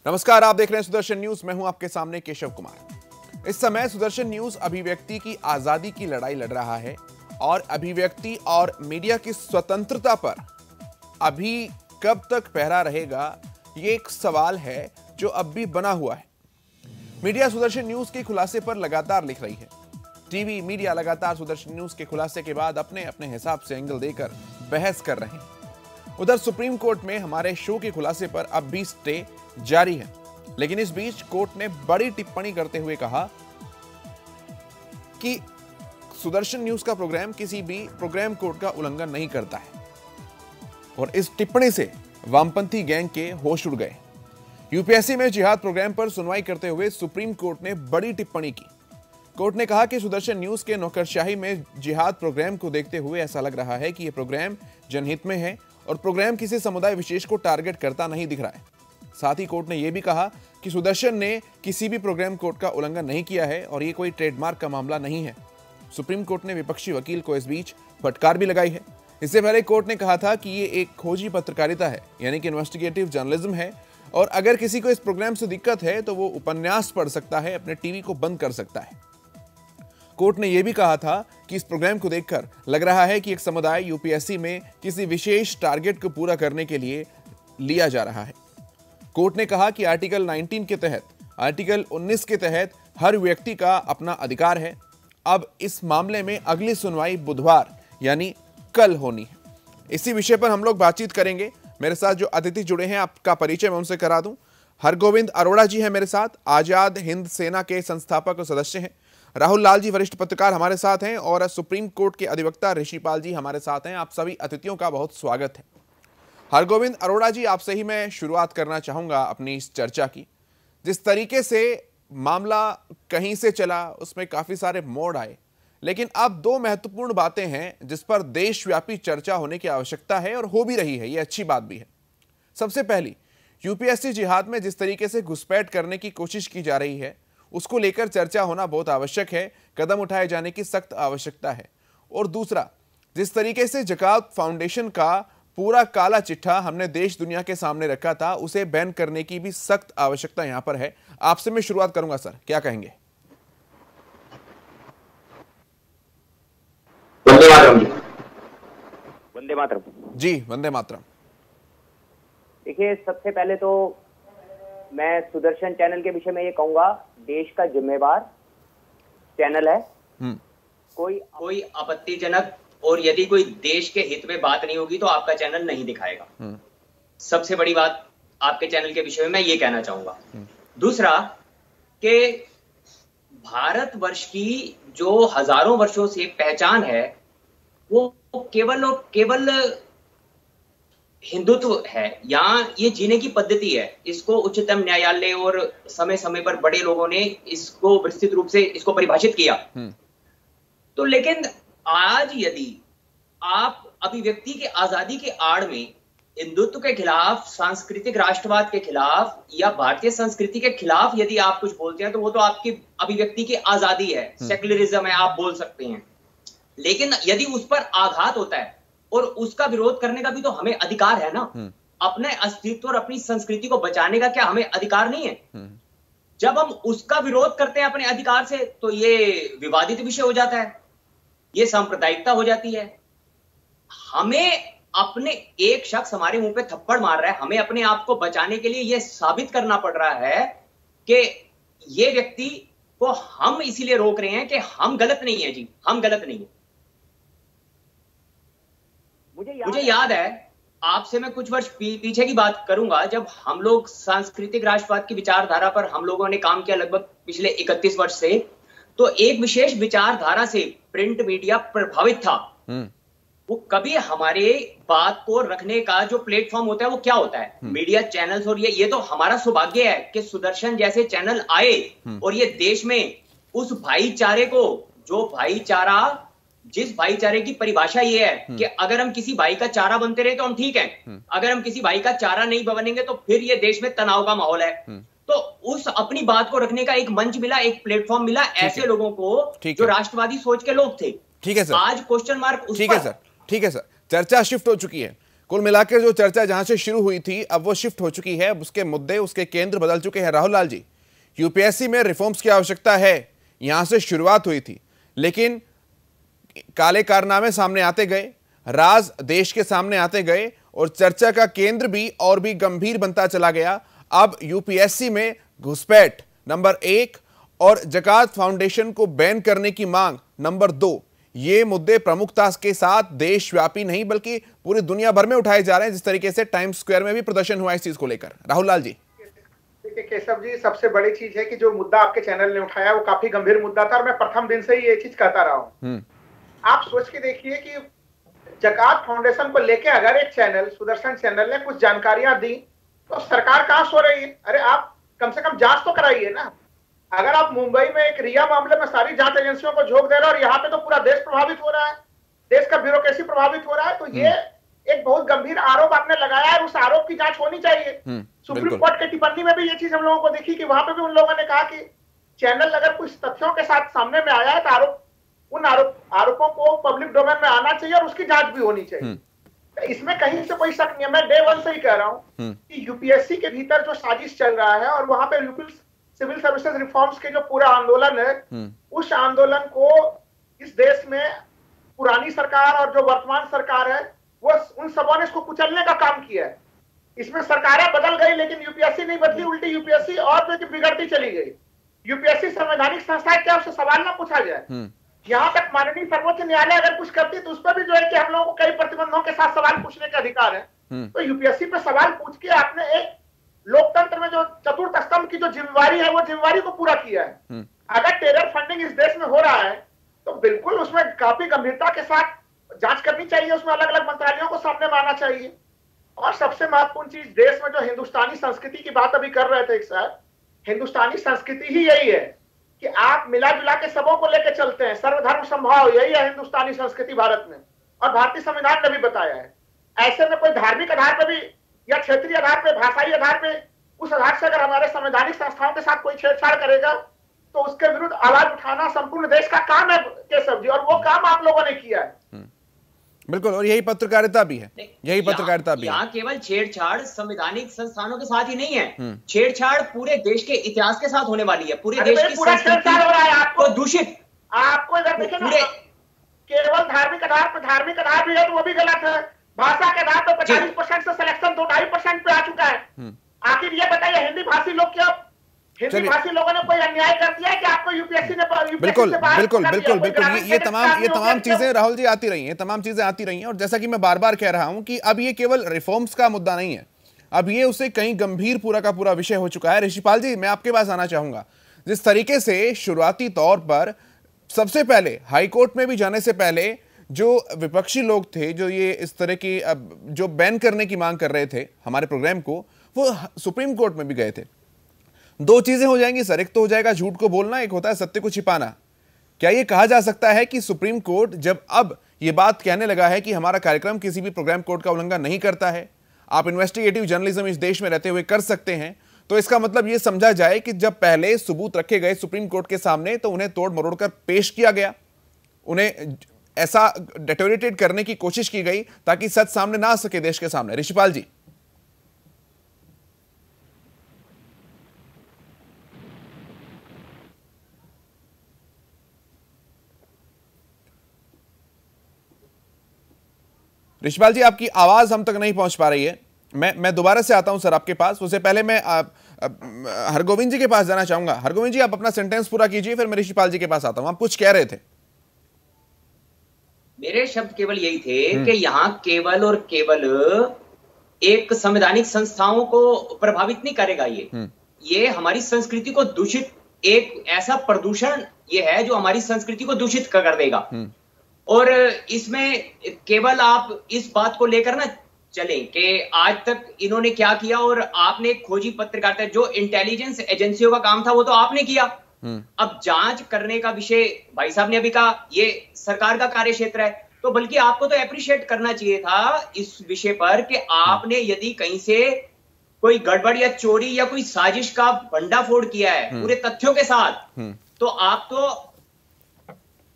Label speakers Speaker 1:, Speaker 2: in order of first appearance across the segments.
Speaker 1: नमस्कार, आप देख रहे हैं सुदर्शन न्यूज। मैं हूं आपके सामने केशव कुमार। इस समय सुदर्शन न्यूज अभिव्यक्ति की आजादी की लड़ाई लड़ रहा है और अभिव्यक्ति और मीडिया की स्वतंत्रता पर अभी कब तक पहरा रहेगा, ये एक सवाल है जो अब भी बना हुआ है। मीडिया सुदर्शन न्यूज के खुलासे पर लगातार लिख रही है। टीवी मीडिया लगातार सुदर्शन न्यूज के खुलासे के बाद अपने अपने हिसाब से एंगल देकर बहस कर रहे हैं। उधर सुप्रीम कोर्ट में हमारे शो के खुलासे पर अब भी स्टे जारी है, लेकिन इस बीच कोर्ट ने बड़ी टिप्पणी करते हुए कहा कि सुदर्शन न्यूज का प्रोग्राम किसी भी प्रोग्राम कोड का उल्लंघन नहीं करता है। और इस टिप्पणी से वामपंथी गैंग के होश उड़ गए। यूपीएससी में जिहाद प्रोग्राम पर सुनवाई करते हुए सुप्रीम कोर्ट ने बड़ी टिप्पणी की। कोर्ट ने कहा कि सुदर्शन न्यूज के नौकरशाही में जिहाद प्रोग्राम को देखते हुए ऐसा लग रहा है कि यह प्रोग्राम जनहित में है और प्रोग्राम किसी समुदाय विशेष को टारगेट करता नहीं दिख रहा है। साथ ही कोर्ट ने यह भी कहा कि सुदर्शन ने किसी भी प्रोग्राम कोड का उल्लंघन नहीं किया है और यह कोई ट्रेडमार्क का मामला नहीं है। सुप्रीम कोर्ट ने विपक्षी वकील को इस बीच फटकार भी लगाई है। इससे पहले कोर्ट ने कहा था कि यह एक खोजी पत्रकारिता है, यानी कि इन्वेस्टिगेटिव जर्नलिज्म है, और अगर किसी को इस प्रोग्राम से दिक्कत है तो वो उपन्यास पढ़ सकता है, अपने टीवी को बंद कर सकता है। कोर्ट ने यह भी कहा था कि इस प्रोग्राम को देखकर लग रहा है कि एक समुदाय यूपीएससी में किसी विशेष टारगेट को पूरा करने के लिए लिया जा रहा है। कोर्ट ने कहा कि आर्टिकल 19 के तहत, आर्टिकल 19 के तहत हर व्यक्ति का अपना अधिकार है। अब इस मामले में अगली सुनवाई बुधवार यानी कल होनी है। इसी विषय पर हम लोग बातचीत करेंगे। मेरे साथ जो अतिथि जुड़े हैं, आपका परिचय मैं उनसे करा दूं। हरगोविंद अरोड़ा जी हैं मेरे साथ, आजाद हिंद सेना के संस्थापक और सदस्य हैं। राहुल लाल जी वरिष्ठ पत्रकार हमारे साथ हैं और सुप्रीम कोर्ट के अधिवक्ता ऋषिपाल जी हमारे साथ हैं। आप सभी अतिथियों का बहुत स्वागत है। हरगोविंद अरोड़ा जी, आपसे ही मैं शुरुआत करना चाहूंगा अपनी इस चर्चा की। जिस तरीके से मामला कहीं से चला, उसमें काफी सारे मोड़ आए, लेकिन अब दो महत्वपूर्ण बातें हैं जिस पर देशव्यापी चर्चा होने की आवश्यकता है और हो भी रही है। यह अच्छी बात भी है। सबसे पहली, यूपीएससी जिहाद में जिस तरीके से घुसपैठ करने की कोशिश की जा रही है, उसको लेकर चर्चा होना बहुत आवश्यक है, कदम उठाए जाने की सख्त आवश्यकता है। और दूसरा, जिस तरीके से ज़कात फाउंडेशन का पूरा काला चिट्ठा हमने देश दुनिया के सामने रखा था, उसे बैन करने की भी सख्त आवश्यकता यहां पर है। आपसे मैं शुरुआत करूंगा सर, क्या कहेंगे?
Speaker 2: वंदे मातरम। वंदे मातरम
Speaker 1: जी, वंदे मातरम।
Speaker 2: देखिए, सबसे पहले तो मैं सुदर्शन चैनल के विषय में ये कहूंगा, देश का जिम्मेवार चैनल है। कोई आपत्तिजनक और यदि कोई देश के हित में बात नहीं होगी तो आपका चैनल नहीं दिखाएगा। सबसे बड़ी बात आपके चैनल के विषय में मैं ये कहना चाहूंगा। दूसरा, कि भारतवर्ष की जो हजारों वर्षों से पहचान है वो केवल और केवल हिंदुत्व है। यहाँ ये जीने की पद्धति है। इसको उच्चतम न्यायालय और समय समय पर बड़े लोगों ने इसको विस्तृत रूप से इसको परिभाषित किया। तो लेकिन आज यदि आप अभिव्यक्ति की आजादी के आड़ में हिंदुत्व के खिलाफ, सांस्कृतिक राष्ट्रवाद के खिलाफ या भारतीय संस्कृति के खिलाफ यदि आप कुछ बोलते हैं तो वो तो आपकी अभिव्यक्ति की आजादी है, सेक्युलरिज्म है, आप बोल सकते हैं। लेकिन यदि उस पर आघात होता है और उसका विरोध करने का भी तो हमें अधिकार है ना। अपने अस्तित्व और अपनी संस्कृति को बचाने का क्या हमें अधिकार नहीं है? जब हम उसका विरोध करते हैं अपने अधिकार से तो ये विवादित विषय हो जाता है, ये सांप्रदायिकता हो जाती है। हमें अपने, एक शख्स हमारे मुंह पे थप्पड़ मार रहा है, हमें अपने आप को बचाने के लिए यह साबित करना पड़ रहा है कि ये व्यक्ति को हम इसीलिए रोक रहे हैं कि हम गलत नहीं है जी, हम गलत नहीं है। मुझे याद है, आपसे मैं कुछ वर्ष पीछे की बात करूंगा, जब हम लोग सांस्कृतिक राष्ट्रवाद की विचारधारा पर हम लोगों ने काम किया लगभग पिछले 31 वर्ष से, तो एक विशेष विचारधारा से प्रिंट मीडिया प्रभावित था। वो कभी हमारे बात को रखने का जो प्लेटफॉर्म होता है वो क्या होता है, मीडिया चैनल्स। और ये तो हमारा सौभाग्य है कि सुदर्शन जैसे चैनल आए और ये देश में उस भाईचारे को, जो भाईचारा, जिस भाईचारे की परिभाषा ये है कि अगर हम किसी भाई का चारा बनते रहे तो हम ठीक हैं, अगर हम किसी भाई का चारा नहीं बनेंगे तो फिर ये देश में तनाव का माहौल है। तो उस अपनी बात को रखने का एक मंच मिला, एक प्लेटफॉर्म मिला ऐसे लोगों को जो राष्ट्रवादी सोच के लोग थे।
Speaker 1: ठीक है सर,
Speaker 2: आज क्वेश्चन मार्क उस
Speaker 1: ठीक है सर, ठीक है सर, चर्चा शिफ्ट हो चुकी है। कुल मिलाकर जो चर्चा जहां से शुरू हुई थी अब वो शिफ्ट हो चुकी है, उसके मुद्दे, उसके केंद्र बदल चुके हैं। राहुल लाल जी, यूपीएससी में रिफॉर्म्स की आवश्यकता है, यहां से शुरुआत हुई थी, लेकिन काले कारनामे सामने आते गए, राज देश के सामने आते गए और चर्चा का केंद्र भी और भी गंभीर बनता चला गया। अब यूपीएससी में घुसपैठ नंबर 1 और ज़कात फाउंडेशन को बैन करने की मांग नंबर 2, ये मुद्दे प्रमुखता के साथ देशव्यापी नहीं बल्कि पूरी दुनिया भर में उठाए जा रहे हैं, जिस तरीके से टाइम्स स्क्वायर में भी प्रदर्शन हुआ इस चीज को लेकर। राहुल लाल जी।
Speaker 3: देखिए केशव जी, सबसे बड़ी चीज है कि जो मुद्दा आपके चैनल ने उठाया वो काफी गंभीर मुद्दा था और मैं प्रथम दिन से ही ये चीज कहता रहा हूं। आप सोच के देखिए कि ज़कात फाउंडेशन को लेके अगर एक चैनल, सुदर्शन चैनल ने कुछ जानकारियां दी तो सरकार कहां सो रही है? अरे आप कम से कम जांच तो कराइए ना। अगर आप मुंबई में एक रिया मामले में सारी जांच एजेंसियों को झोंक दे रहे हो और यहाँ पे तो पूरा देश प्रभावित हो रहा है, देश का ब्यूरोक्रेसी प्रभावित हो रहा है, तो ये एक बहुत गंभीर आरोप आपने लगाया है, उस आरोप की जांच होनी चाहिए। सुप्रीम कोर्ट के टिप्पणी में भी ये चीज हम लोगों को दिखी कि वहां पे भी उन लोगों ने कहा कि चैनल अगर कुछ तथ्यों के साथ सामने में आया है तो उन आरोपों को पब्लिक डोमेन में आना चाहिए और उसकी जांच भी होनी चाहिए। तो इसमें कहीं से कोई शक नहीं है। मैं डे 1 से ही कह रहा हूं कि यूपीएससी के भीतर जो साजिश चल रहा है और वहां पे सिविल सर्विसेज रिफॉर्म्स के जो पूरा आंदोलन है, उस आंदोलन को इस देश में पुरानी सरकार और जो वर्तमान सरकार है वो उन सबों ने इसको कुचलने का काम किया है। इसमें सरकारें बदल गई लेकिन यूपीएससी नहीं बदली, उल्टी यूपीएससी और जो बिगड़ती चली गई। यूपीएससी संवैधानिक संस्था है, क्या उससे सवाल ना पूछा जाए? यहाँ तक माननीय सर्वोच्च न्यायालय अगर कुछ करती तो उस पर भी जो है कि हम लोगों को कई प्रतिबंधों के साथ सवाल पूछने का अधिकार है। तो यूपीएससी पे सवाल पूछ के आपने एक लोकतंत्र में जो चतुर्थ स्तंभ की जो जिम्मेवारी है वो जिम्मेवारी को पूरा किया है। अगर टेरर फंडिंग इस देश में हो रहा है तो बिल्कुल उसमें काफी गंभीरता के साथ जांच करनी चाहिए, उसमें अलग अलग मंत्रालयों को सामने में आना चाहिए। और सबसे महत्वपूर्ण चीज, देश में जो हिंदुस्तानी संस्कृति की बात अभी कर रहे थे सर, हिंदुस्तानी संस्कृति ही यही है कि आप मिला जुला के सबों को लेकर चलते हैं, सर्वधर्म समभाव, यही है हिंदुस्तानी संस्कृति भारत में, और भारतीय संविधान ने भी बताया है। ऐसे में कोई धार्मिक आधार पर भी या क्षेत्रीय आधार पे, भाषाई आधार पे, उस आधार से अगर हमारे संवैधानिक संस्थाओं के साथ कोई छेड़छाड़ करेगा तो उसके विरुद्ध आवाज उठाना संपूर्ण देश का काम है केशव जी, और वो काम आप लोगों ने किया है।
Speaker 1: बिल्कुल, और यही पत्रकारिता भी है, यही पत्रकारिता भी है।
Speaker 2: यहाँ केवल छेड़छाड़ संवैधानिक संस्थानों के साथ ही नहीं है, छेड़छाड़ पूरे देश के इतिहास के साथ होने वाली है, पूरे देश की
Speaker 3: संस्कृति हो रहा है आपको
Speaker 2: दूषित।
Speaker 3: आपको इधर देखिए ना, केवल धार्मिक आधार पर भी है तो वो भी गलत है। भाषा के आधार पर 50% से सिलेक्शन 2-2.5% पे आ चुका है। आखिर ये बताइए हिंदी भाषी लोग क्या, हिंदी भाषी लोगों ने कोई अन्याय कर दिया है कि आपको यूपीएससी ने
Speaker 1: बिल्कुल बिल्कुल बिल्कुल बिल्कुल ये तमाम चीजें राहुल जी आती रही हैं, तमाम चीजें आती रही हैं। और जैसा कि मैं बार बार कह रहा हूं कि अब ये केवल रिफॉर्म्स का मुद्दा नहीं है, अब ये उससे कहीं गंभीर पूरा का पूरा विषय हो चुका है। ऋषिपाल जी, मैं आपके पास आना चाहूंगा। जिस तरीके से शुरुआती तौर पर सबसे पहले हाईकोर्ट में भी जाने से पहले जो विपक्षी लोग थे, जो ये इस तरह की जो बैन करने की मांग कर रहे थे हमारे प्रोग्राम को, वो सुप्रीम कोर्ट में भी गए थे। दो चीजें हो जाएंगी सर, एक तो हो जाएगा झूठ को बोलना, एक होता है सत्य को छिपाना। क्या ये कहा जा सकता है कि सुप्रीम कोर्ट जब अब ये बात कहने लगा है कि हमारा कार्यक्रम किसी भी प्रोग्राम कोड का उल्लंघन नहीं करता है, आप इन्वेस्टिगेटिव जर्नलिज्म इस देश में रहते हुए कर सकते हैं, तो इसका मतलब ये समझा जाए कि जब पहले सबूत रखे गए सुप्रीम कोर्ट के सामने तो उन्हें तोड़ मरोड़ कर पेश किया गया, उन्हें ऐसा डेटोरेटेड करने की कोशिश की गई ताकि सच सामने ना आ सके देश के सामने। ऋषिपाल जी। ऋषिपाल जी, आपकी आवाज हम तक नहीं पहुंच पा रही है। मैं दोबारा से आता हूं सर आपके पास। उससे पहले मैं हरगोविंद जी के पास जाना चाहूंगा। हरगोविंद जी, आप अपना सेंटेंस पूरा कीजिए, फिर मैं ऋषिपाल जी के पास आता हूं। आप कुछ कह रहे थे।
Speaker 2: मेरे शब्द केवल यही थे कि यहाँ केवल और केवल एक संवैधानिक संस्थाओं को प्रभावित नहीं करेगा। ये हमारी संस्कृति को दूषित, एक ऐसा प्रदूषण ये है जो हमारी संस्कृति को दूषित कर देगा। और इसमें केवल आप इस बात को लेकर ना चलें कि आज तक इन्होंने क्या किया, और आपने खोजी पत्रकारिता, जो इंटेलिजेंस एजेंसियों का काम था वो तो आपने किया। अब जांच करने का विषय भाई साहब ने अभी कहा ये सरकार का कार्य क्षेत्र है, तो बल्कि आपको तो अप्रिशिएट करना चाहिए था इस विषय पर कि आपने यदि कहीं से कोई गड़बड़ या चोरी या कोई साजिश का भंडाफोड़ किया है पूरे तथ्यों के साथ, तो आप तो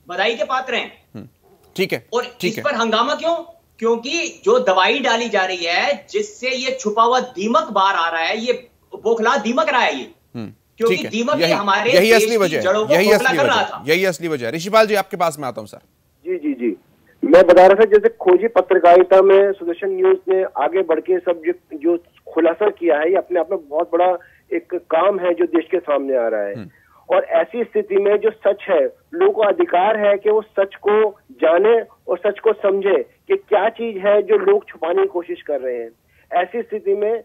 Speaker 2: बधाई के पात्र हैं।
Speaker 1: ठीक है।
Speaker 2: और इस पर हंगामा क्यों? क्योंकि जो दवाई डाली जा रही है जिससे ये छुपा हुआ दीमक बाहर आ रहा है, ये बौखला दीमक रहा है ये, क्योंकि दीमक ही हमारे
Speaker 1: यही असली वजह,
Speaker 2: जड़ों को खोखला कर रहा था।
Speaker 1: यही असली वजह। ऋषिपाल जी आपके पास में आता हूं सर।
Speaker 4: जी जी जी, मैं बता रहा था जैसे खोजी पत्रकारिता में सुदर्शन न्यूज ने आगे बढ़ के सब जो खुलासा किया है, ये अपने आप में बहुत बड़ा एक काम है जो देश के सामने आ रहा है। और ऐसी स्थिति में जो सच है, लोगों को अधिकार है कि वो सच को जाने और सच को समझे कि क्या चीज है जो लोग छुपाने की कोशिश कर रहे हैं। ऐसी स्थिति में